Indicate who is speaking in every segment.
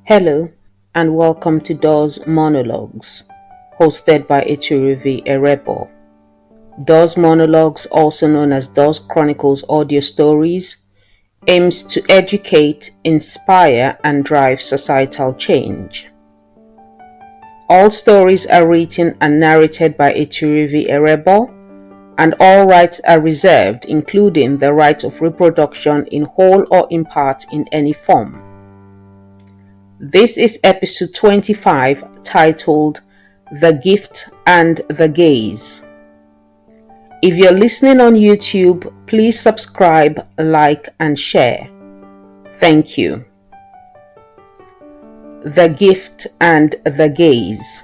Speaker 1: Hello and welcome to DOZ Monologues, hosted by Eturuvie Erebor. DOZ Monologues, also known as DOZ Chronicles Audio Stories, aims to educate, inspire, and drive societal change. All stories are written and narrated by Eturuvie Erebor, and all rights are reserved, including the right of reproduction in whole or in part in any form. This is episode 25, titled The Gift and the Gaze. If you're listening on YouTube, please subscribe, like, and share. Thank you. The Gift and the Gaze.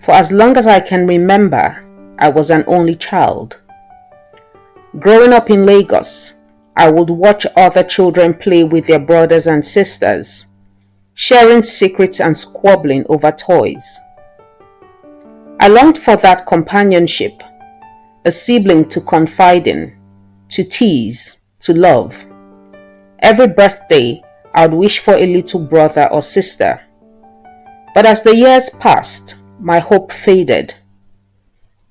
Speaker 1: For as long as I can remember, I was an only child. Growing up in Lagos, I would watch other children play with their brothers and sisters, sharing secrets and squabbling over toys. I longed for that companionship, a sibling to confide in, to tease, to love. Every birthday, I would wish for a little brother or sister. But as the years passed, my hope faded.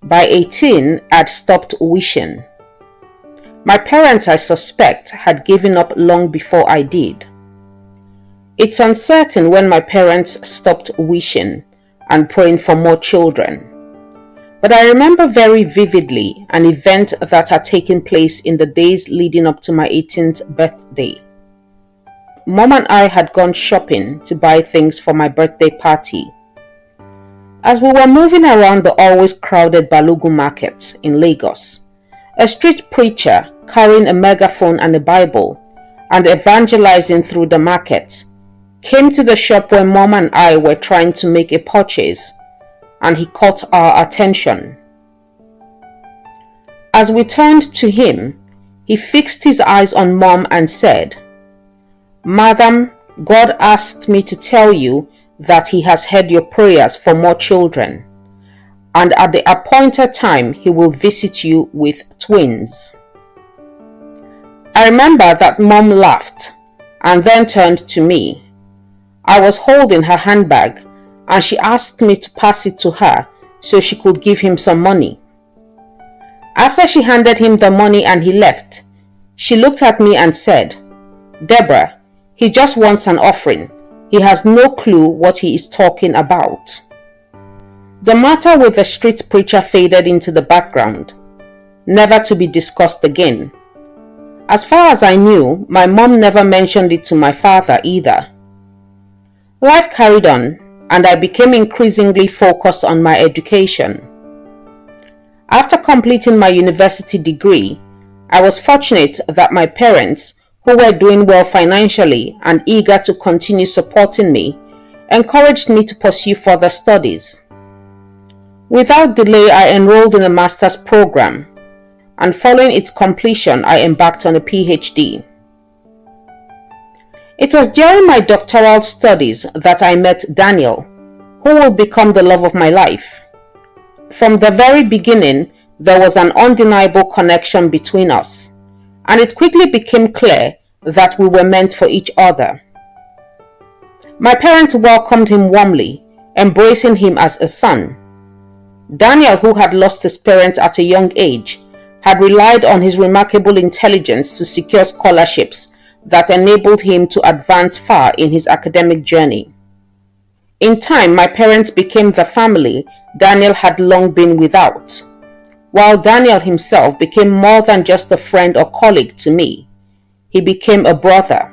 Speaker 1: By 18, I'd stopped wishing. My parents, I suspect, had given up long before I did. It's uncertain when my parents stopped wishing and praying for more children. But I remember very vividly an event that had taken place in the days leading up to my 18th birthday. Mom and I had gone shopping to buy things for my birthday party. As we were moving around the always crowded Balogun market in Lagos, a street preacher carrying a megaphone and a Bible and evangelizing through the market came to the shop where Mom and I were trying to make a purchase, and he caught our attention. As we turned to him, he fixed his eyes on Mom and said, "Madam, God asked me to tell you that He has heard your prayers for more children, and at the appointed time He will visit you with twins." I remember that Mom laughed and then turned to me. I was holding her handbag and she asked me to pass it to her so she could give him some money. After she handed him the money and he left, she looked at me and said, "Deborah, he just wants an offering. He has no clue what he is talking about." The matter with the street preacher faded into the background, never to be discussed again. As far as I knew, my mom never mentioned it to my father either. Life carried on, and I became increasingly focused on my education. After completing my university degree, I was fortunate that my parents, who were doing well financially and eager to continue supporting me, encouraged me to pursue further studies. Without delay, I enrolled in a master's program, and following its completion, I embarked on a PhD. It was during my doctoral studies that I met Daniel, who will become the love of my life. From the very beginning, there was an undeniable connection between us, and it quickly became clear that we were meant for each other. My parents welcomed him warmly, embracing him as a son. Daniel, who had lost his parents at a young age, had relied on his remarkable intelligence to secure scholarships that enabled him to advance far in his academic journey. In time, my parents became the family Daniel had long been without, while Daniel himself became more than just a friend or colleague to me. He became a brother.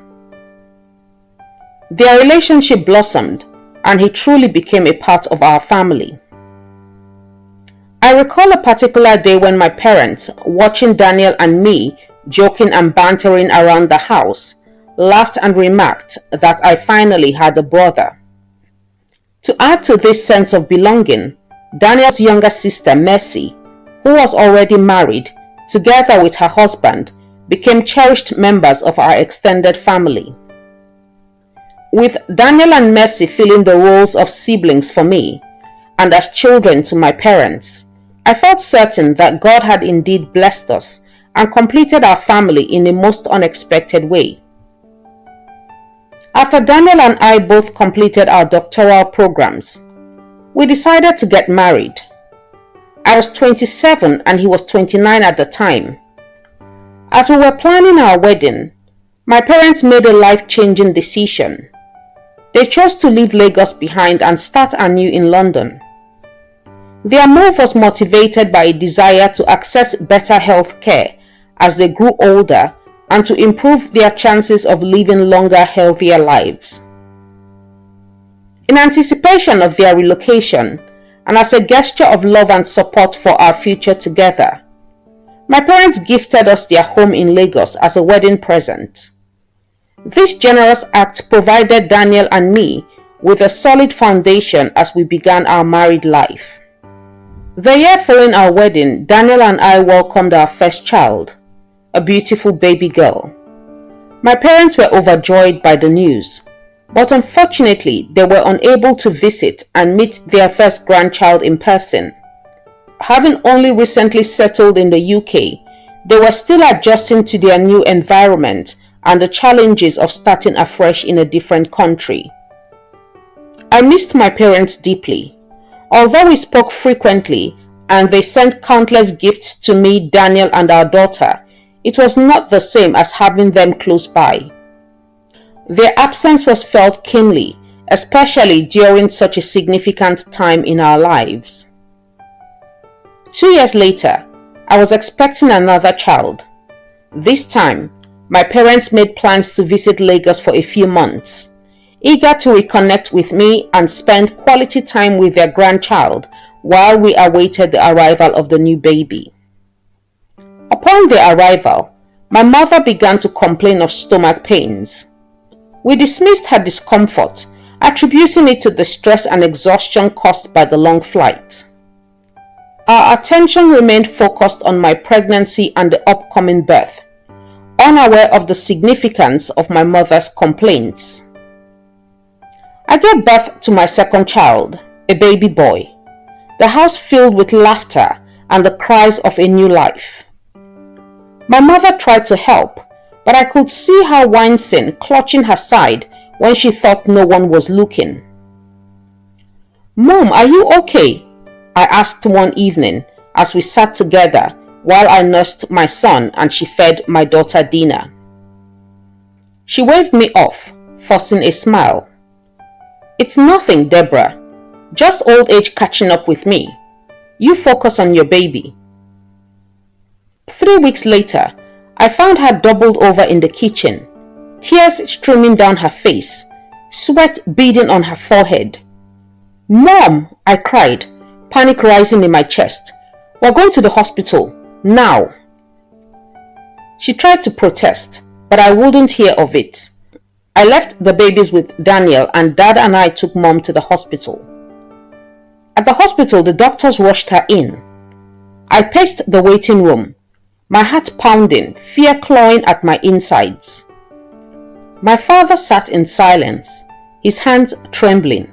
Speaker 1: Their relationship blossomed, and he truly became a part of our family. I recall a particular day when my parents, watching Daniel and me joking and bantering around the house, laughed and remarked that I finally had a brother. To add to this sense of belonging, Daniel's younger sister, Mercy, who was already married, together with her husband, became cherished members of our extended family. With Daniel and Mercy filling the roles of siblings for me, and as children to my parents, I felt certain that God had indeed blessed us and completed our family in a most unexpected way. After Daniel and I both completed our doctoral programs, we decided to get married. I was 27 and he was 29 at the time. As we were planning our wedding, my parents made a life-changing decision. They chose to leave Lagos behind and start anew in London. Their move was motivated by a desire to access better health care as they grew older and to improve their chances of living longer, healthier lives. In anticipation of their relocation, and as a gesture of love and support for our future together, my parents gifted us their home in Lagos as a wedding present. This generous act provided Daniel and me with a solid foundation as we began our married life. The year following our wedding, Daniel and I welcomed our first child, a beautiful baby girl. My parents were overjoyed by the news, but unfortunately they were unable to visit and meet their first grandchild in person. Having only recently settled in the UK, they were still adjusting to their new environment and the challenges of starting afresh in a different country. I missed my parents deeply. Although we spoke frequently and they sent countless gifts to me, Daniel, and our daughter, it was not the same as having them close by. Their absence was felt keenly, especially during such a significant time in our lives. 2 years later, I was expecting another child. This time, my parents made plans to visit Lagos for a few months, eager to reconnect with me and spend quality time with their grandchild while we awaited the arrival of the new baby. Upon their arrival, my mother began to complain of stomach pains. We dismissed her discomfort, attributing it to the stress and exhaustion caused by the long flight. Our attention remained focused on my pregnancy and the upcoming birth, unaware of the significance of my mother's complaints. I gave birth to my second child, a baby boy. The house filled with laughter and the cries of a new life. My mother tried to help, but I could see her wincing, clutching her side when she thought no one was looking. "Mom, are you okay?" I asked one evening as we sat together while I nursed my son and she fed my daughter dinner. She waved me off, forcing a smile. "It's nothing, Deborah. Just old age catching up with me. You focus on your baby." 3 weeks later, I found her doubled over in the kitchen, tears streaming down her face, sweat beading on her forehead. "Mom," I cried, panic rising in my chest. "We're going to the hospital, now." She tried to protest, but I wouldn't hear of it. I left the babies with Daniel and Dad and I took Mom to the hospital. At the hospital, the doctors rushed her in. I paced the waiting room, my heart pounding, fear clawing at my insides. My father sat in silence, his hands trembling.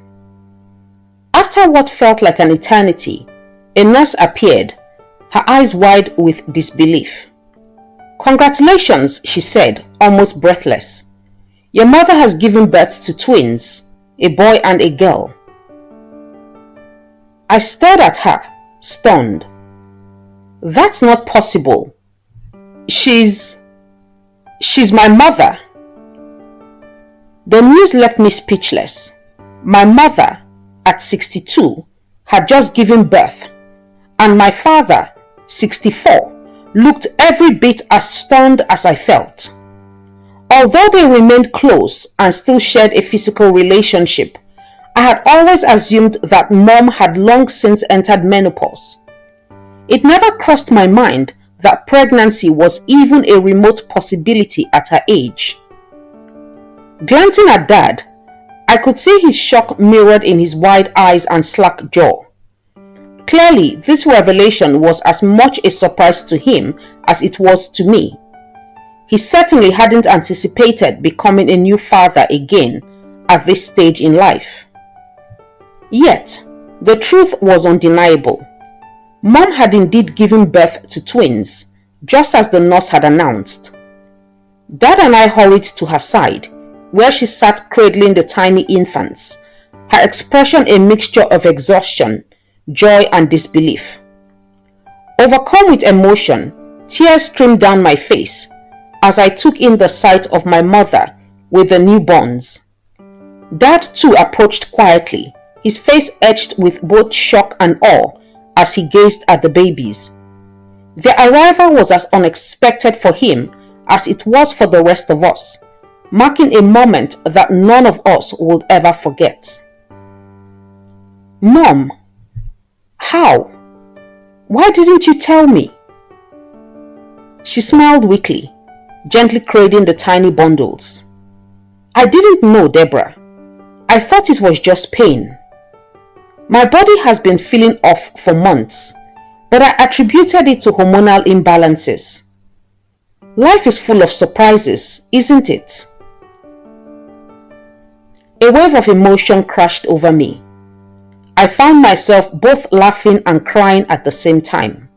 Speaker 1: After what felt like an eternity, a nurse appeared, her eyes wide with disbelief. "Congratulations," she said, almost breathless. "Your mother has given birth to twins, a boy and a girl." I stared at her, stunned. "That's not possible. She's my mother." The news left me speechless. My mother, at 62, had just given birth, and my father, 64, looked every bit as stunned as I felt. Although they remained close and still shared a physical relationship, I had always assumed that Mom had long since entered menopause. It never crossed my mind that pregnancy was even a remote possibility at her age. Glancing at Dad, I could see his shock mirrored in his wide eyes and slack jaw. Clearly, this revelation was as much a surprise to him as it was to me. He certainly hadn't anticipated becoming a new father again at this stage in life. Yet, the truth was undeniable. Mom had indeed given birth to twins, just as the nurse had announced. Dad and I hurried to her side, where she sat cradling the tiny infants, her expression a mixture of exhaustion, joy, and disbelief. Overcome with emotion, tears streamed down my face as I took in the sight of my mother with the newborns. Dad too approached quietly, his face etched with both shock and awe as he gazed at the babies. Their arrival was as unexpected for him as it was for the rest of us, marking a moment that none of us would ever forget. Mom, how? Why didn't you tell me? She smiled weakly, gently cradling the tiny bundles. I didn't know, Deborah. I thought it was just pain. My body has been feeling off for months, but I attributed it to hormonal imbalances. Life is full of surprises, isn't it? A wave of emotion crashed over me. I found myself both laughing and crying at the same time.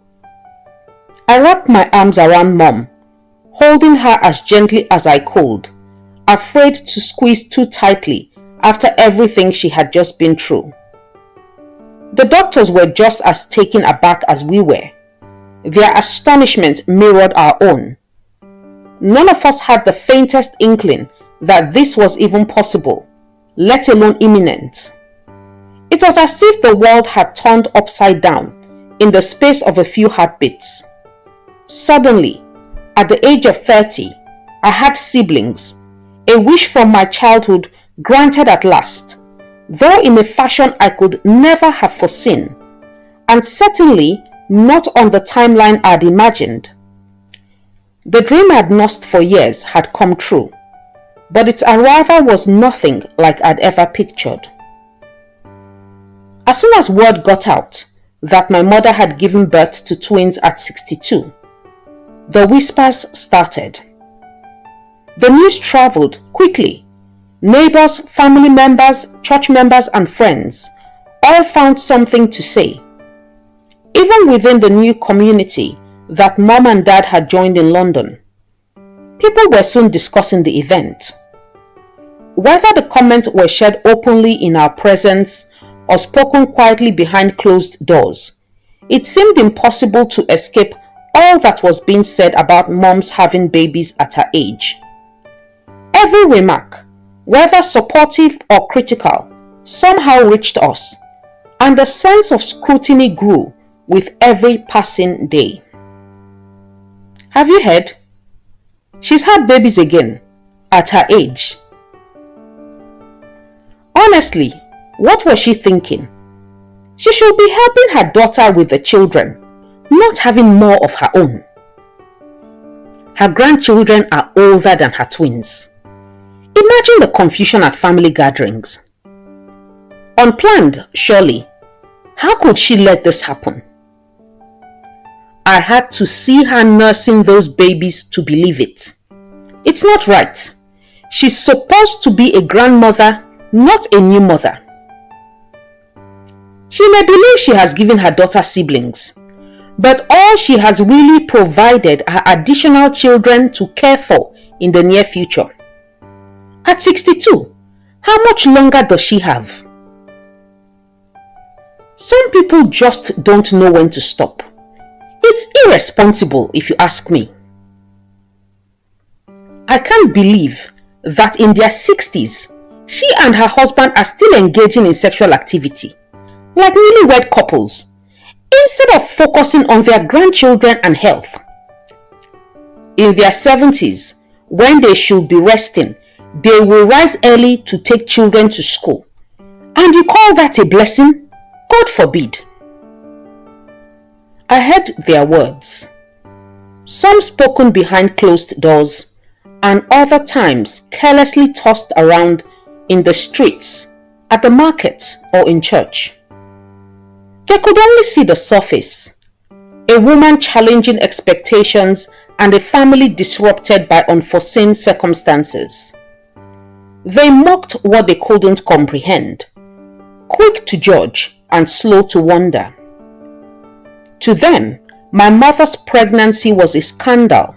Speaker 1: I wrapped my arms around Mom, holding her as gently as I could, afraid to squeeze too tightly after everything she had just been through. The doctors were just as taken aback as we were. Their astonishment mirrored our own. None of us had the faintest inkling that this was even possible, let alone imminent. It was as if the world had turned upside down in the space of a few heartbeats. Suddenly, at the age of 30, I had siblings, a wish from my childhood granted at last, though in a fashion I could never have foreseen, and certainly not on the timeline I'd imagined. The dream I'd nursed for years had come true, but its arrival was nothing like I'd ever pictured. As soon as word got out that my mother had given birth to twins at 62, the whispers started. The news traveled quickly. Neighbors, family members, church members, and friends all found something to say. Even within the new community that Mom and Dad had joined in London, people were soon discussing the event. Whether the comments were shared openly in our presence or spoken quietly behind closed doors, it seemed impossible to escape all that was being said about moms having babies at her age. Every remark, whether supportive or critical, somehow reached us, and the sense of scrutiny grew with every passing day. Have you heard? She's had babies again, at her age. Honestly, what was she thinking? She should be helping her daughter with the children, not having more of her own. Her grandchildren are older than her twins. Imagine the confusion at family gatherings. Unplanned, surely. How could she let this happen? I had to see her nursing those babies to believe it. It's not right. She's supposed to be a grandmother, not a new mother. She may believe she has given her daughter siblings, but all she has really provided are additional children to care for in the near future. At 62, how much longer does she have? Some people just don't know when to stop. It's irresponsible if you ask me. I can't believe that in their 60s, she and her husband are still engaging in sexual activity, like newlywed couples, instead of focusing on their grandchildren and health. In their 70s, when they should be resting, they will rise early to take children to school. And you call that a blessing? God forbid. I heard their words, some spoken behind closed doors, and other times carelessly tossed around in the streets, at the market, or in church. They could only see the surface, a woman challenging expectations and a family disrupted by unforeseen circumstances. They mocked what they couldn't comprehend, quick to judge and slow to wonder. To them, my mother's pregnancy was a scandal,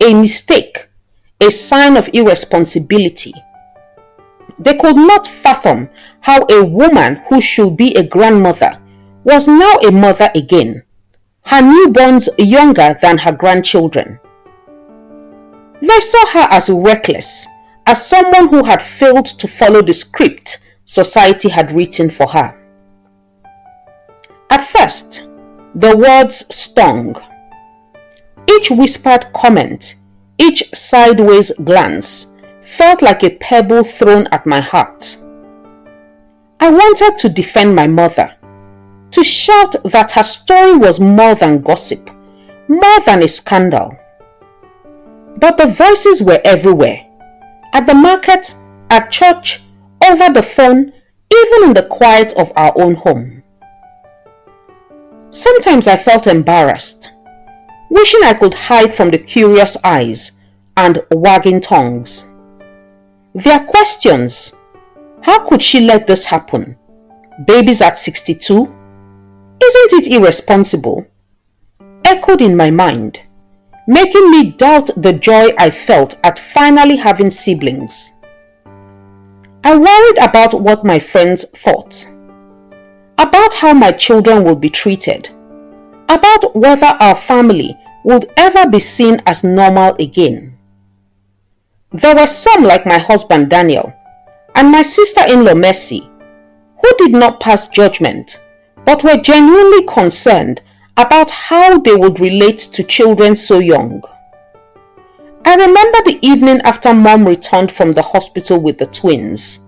Speaker 1: a mistake, a sign of irresponsibility, They could not fathom how a woman who should be a grandmother was now a mother again, her newborns younger than her grandchildren. They saw her as reckless, as someone who had failed to follow the script society had written for her. At first, the words stung. Each whispered comment, each sideways glance, felt like a pebble thrown at my heart. I wanted to defend my mother, to shout that her story was more than gossip, more than a scandal. But the voices were everywhere, at the market, at church, over the phone, even in the quiet of our own home. Sometimes I felt embarrassed, wishing I could hide from the curious eyes and wagging tongues. Their questions: how could she let this happen? Babies at 62? Isn't it irresponsible? Echoed in my mind, making me doubt the joy I felt at finally having siblings. I worried about what my friends thought, about how my children would be treated, about whether our family would ever be seen as normal again. There were some, like my husband Daniel and my sister-in-law Mercy, who did not pass judgment but were genuinely concerned about how they would relate to children so young. I remember the evening after Mom returned from the hospital with the twins.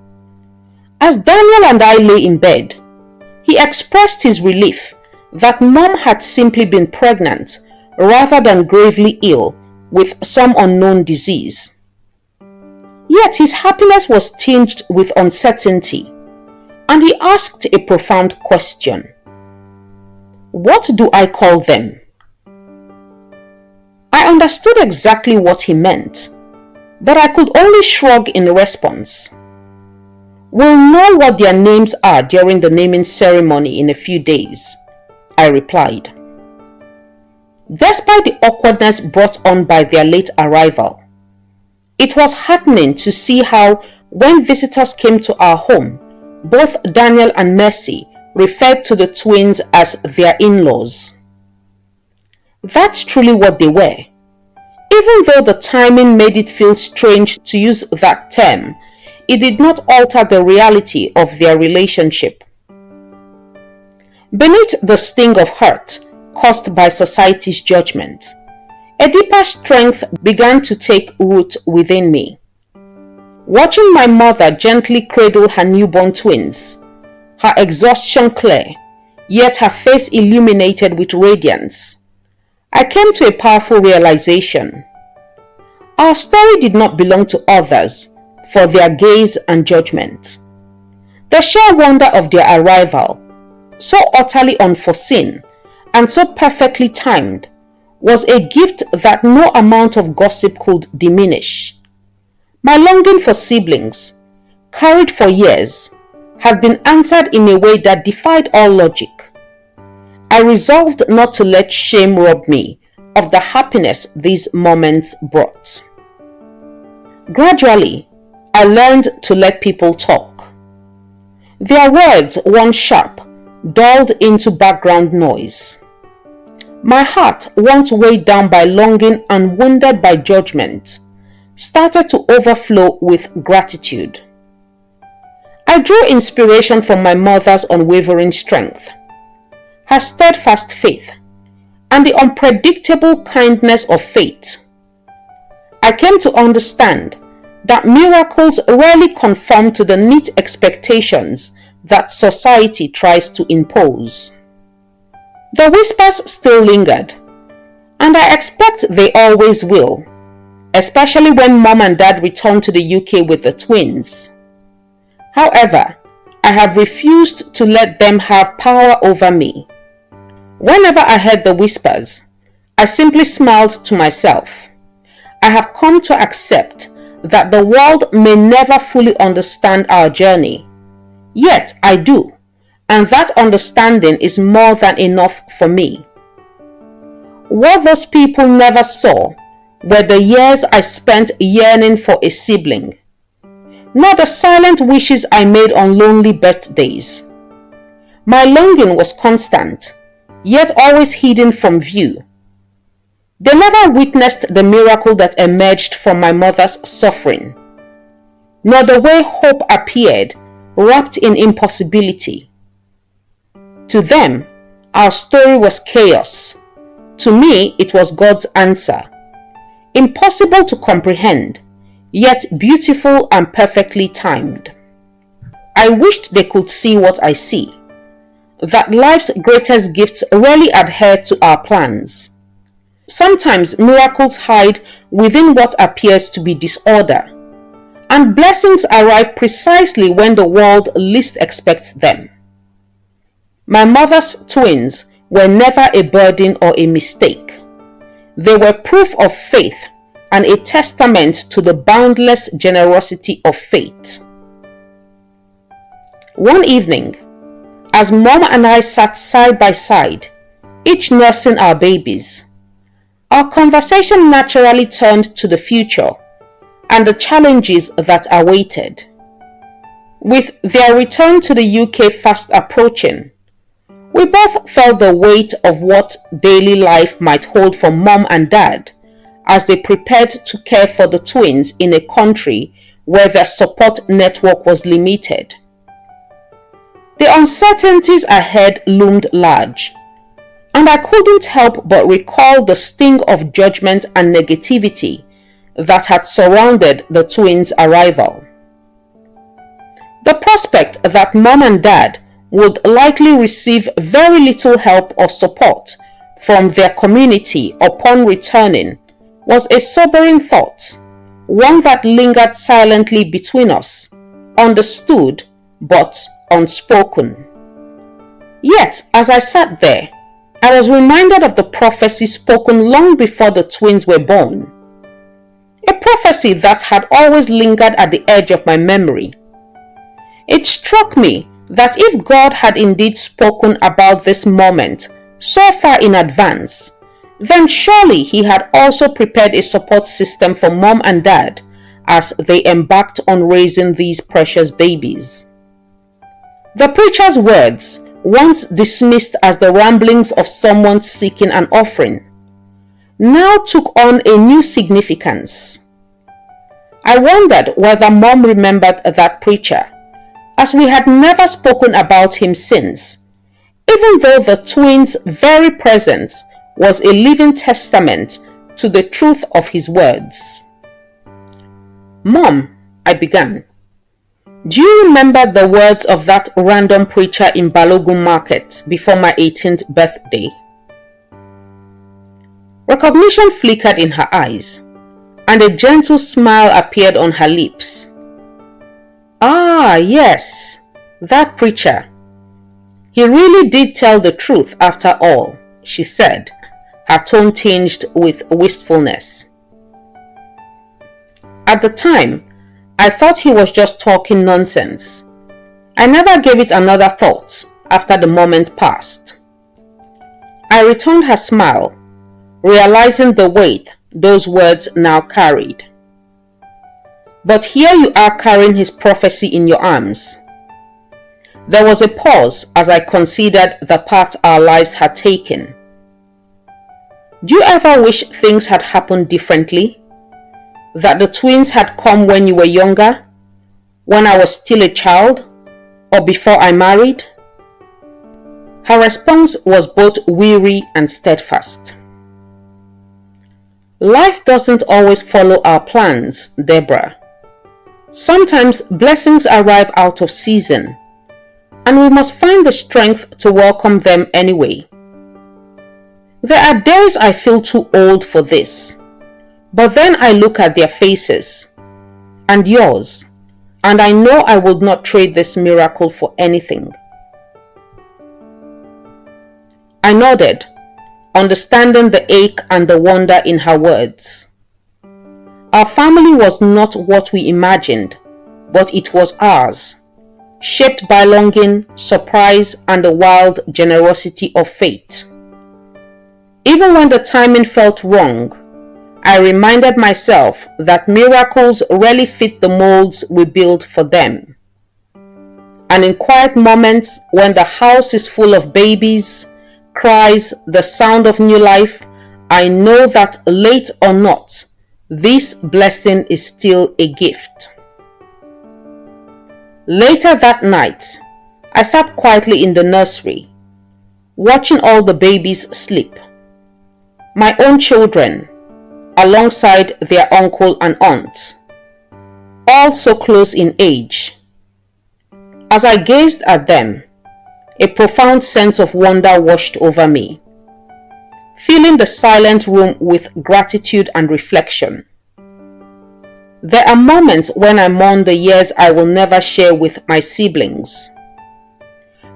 Speaker 1: As Daniel and I lay in bed, he expressed his relief that Mom had simply been pregnant rather than gravely ill with some unknown disease. Yet his happiness was tinged with uncertainty, and he asked a profound question. What do I call them? I understood exactly what he meant, but I could only shrug in response. We'll know what their names are during the naming ceremony in a few days, I replied. Despite the awkwardness brought on by their late arrival, it was heartening to see how, when visitors came to our home, both Daniel and Mercy referred to the twins as their in-laws. That's truly what they were. Even though the timing made it feel strange to use that term, it did not alter the reality of their relationship. Beneath the sting of hurt caused by society's judgment, a deeper strength began to take root within me. Watching my mother gently cradle her newborn twins, her exhaustion clear, yet her face illuminated with radiance, I came to a powerful realization. Our story did not belong to others for their gaze and judgment. The sheer wonder of their arrival, so utterly unforeseen and so perfectly timed, was a gift that no amount of gossip could diminish. My longing for siblings, carried for years, had been answered in a way that defied all logic. I resolved not to let shame rob me of the happiness these moments brought. Gradually, I learned to let people talk. Their words, once sharp, dulled into background noise. My heart, once weighed down by longing and wounded by judgment, started to overflow with gratitude. I drew inspiration from my mother's unwavering strength, her steadfast faith, and the unpredictable kindness of fate. I came to understand that miracles rarely conform to the neat expectations that society tries to impose. The whispers still lingered, and I expect they always will, especially when Mom and Dad return to the UK with the twins. However, I have refused to let them have power over me. Whenever I heard the whispers, I simply smiled to myself. I have come to accept that the world may never fully understand our journey, yet I do, and that understanding is more than enough for me. What those people never saw were the years I spent yearning for a sibling. nor the silent wishes I made on lonely birthdays. My longing was constant, yet always hidden from view. They never witnessed the miracle that emerged from my mother's suffering, nor the way hope appeared, wrapped in impossibility. To them, our story was chaos. To me, it was God's answer. Impossible to comprehend, yet beautiful and perfectly timed. I wished they could see what I see, that life's greatest gifts rarely adhere to our plans. Sometimes miracles hide within what appears to be disorder, and blessings arrive precisely when the world least expects them. My mother's twins were never a burden or a mistake. They were proof of faith and a testament to the boundless generosity of fate. One evening, as Mom and I sat side by side, each nursing our babies, our conversation naturally turned to the future and the challenges that awaited. With their return to the UK fast approaching, we both felt the weight of what daily life might hold for Mom and Dad as they prepared to care for the twins in a country where their support network was limited. The uncertainties ahead loomed large, and I couldn't help but recall the sting of judgment and negativity that had surrounded the twins' arrival. The prospect that Mom and Dad would likely receive very little help or support from their community upon returning was a sobering thought, one that lingered silently between us, understood but unspoken. Yet, as I sat there, I was reminded of the prophecy spoken long before the twins were born, a prophecy that had always lingered at the edge of my memory. It struck me that if God had indeed spoken about this moment so far in advance, then surely He had also prepared a support system for Mom and Dad as they embarked on raising these precious babies. The preacher's words, once dismissed as the ramblings of someone seeking an offering, now took on a new significance. I wondered whether Mom remembered that preacher, as we had never spoken about him since, even though the twins' very presence was a living testament to the truth of his words. "Mom," I began, "do you remember the words of that random preacher in Balogun Market before my 18th birthday?" Recognition flickered in her eyes, and a gentle smile appeared on her lips. "Ah, yes, that preacher. He really did tell the truth after all," she said, her tone tinged with wistfulness. At the time, I thought he was just talking nonsense. I never gave it another thought after the moment passed. I returned her smile, realizing the weight those words now carried. "But here you are carrying his prophecy in your arms." There was a pause as I considered the path our lives had taken. Do you ever wish things had happened differently? That the twins had come when you were younger, when I was still a child, or before I married? Her response was both weary and steadfast. Life doesn't always follow our plans, Deborah. Sometimes blessings arrive out of season, and we must find the strength to welcome them anyway. There are days I feel too old for this, but then I look at their faces, and yours, and I know I would not trade this miracle for anything. I nodded, understanding the ache and the wonder in her words. Our family was not what we imagined, but it was ours, shaped by longing, surprise, and the wild generosity of fate. Even when the timing felt wrong, I reminded myself that miracles rarely fit the molds we build for them. And in quiet moments when the house is full of babies, cries, the sound of new life, I know that late or not, this blessing is still a gift. Later that night, I sat quietly in the nursery, watching all the babies sleep. My own children, alongside their uncle and aunt, all so close in age. As I gazed at them, a profound sense of wonder washed over me, filling the silent room with gratitude and reflection. There are moments when I mourn the years I will never share with my siblings.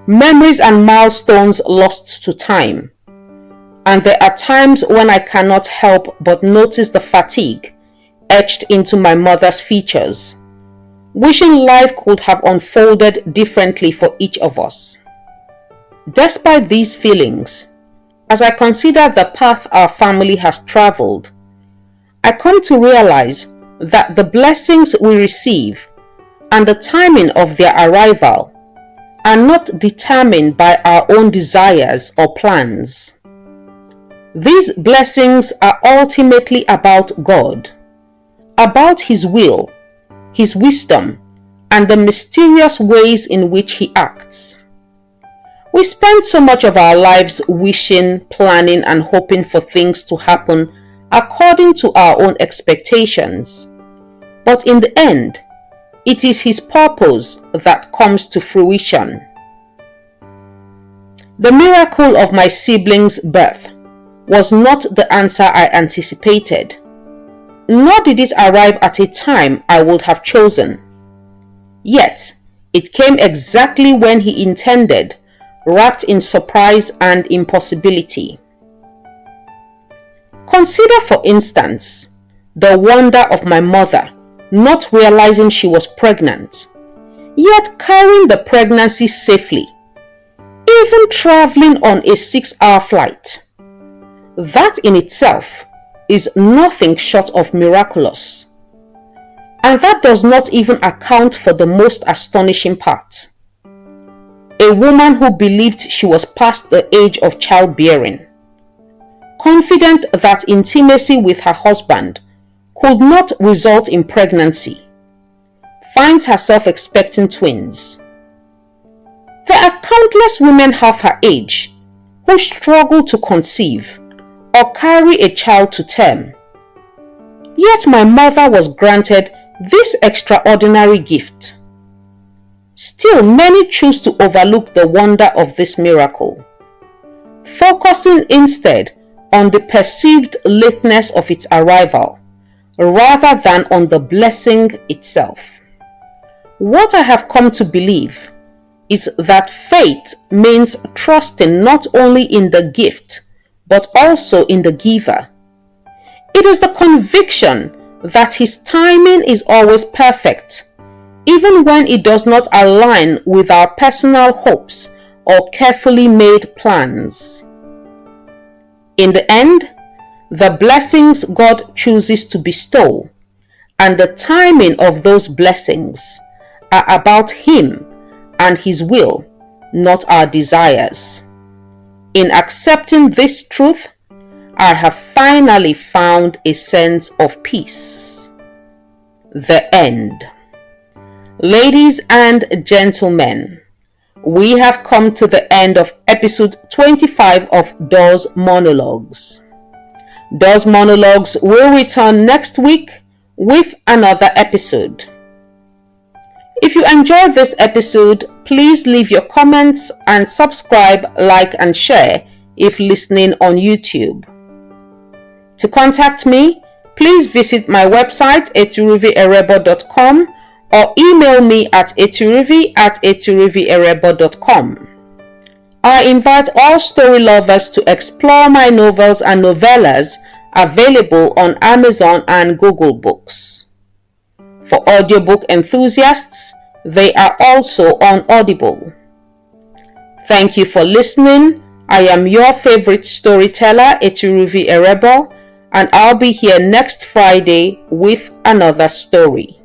Speaker 1: Memories and milestones lost to time. And there are times when I cannot help but notice the fatigue etched into my mother's features, wishing life could have unfolded differently for each of us. Despite these feelings, as I consider the path our family has traveled, I come to realize that the blessings we receive and the timing of their arrival are not determined by our own desires or plans. These blessings are ultimately about God, about His will, His wisdom, and the mysterious ways in which He acts. We spend so much of our lives wishing, planning, and hoping for things to happen according to our own expectations. But in the end, it is His purpose that comes to fruition. The miracle of my siblings' birth was not the answer I anticipated, nor did it arrive at a time I would have chosen. Yet, it came exactly when He intended, wrapped in surprise and impossibility. Consider, for instance, the wonder of my mother not realizing she was pregnant, yet carrying the pregnancy safely, even traveling on a 6-hour flight. That in itself is nothing short of miraculous. And that does not even account for the most astonishing part. A woman who believed she was past the age of childbearing, confident that intimacy with her husband could not result in pregnancy, finds herself expecting twins. There are countless women half her age who struggle to conceive or carry a child to term. Yet my mother was granted this extraordinary gift. Still, many choose to overlook the wonder of this miracle, focusing instead on the perceived lateness of its arrival, rather than on the blessing itself. What I have come to believe is that faith means trusting not only in the gift, but also in the giver. It is the conviction that His timing is always perfect, even when it does not align with our personal hopes or carefully made plans. In the end, the blessings God chooses to bestow and the timing of those blessings are about Him and His will, not our desires. In accepting this truth, I have finally found a sense of peace. The end. Ladies and gentlemen, we have come to the end of episode 25 of DOZ Monologues. DOZ Monologues will return next week with another episode. If you enjoyed this episode, please leave your comments and subscribe, like, and share if listening on YouTube. To contact me, please visit my website eturuvieerebor.com or email me at eturuvie@eturuvieerebor.com. I invite all story lovers to explore my novels and novellas available on Amazon and Google Books. For audiobook enthusiasts, they are also on Audible. Thank you for listening. I am your favorite storyteller, Eturuvie Erebor, and I'll be here next Friday with another story.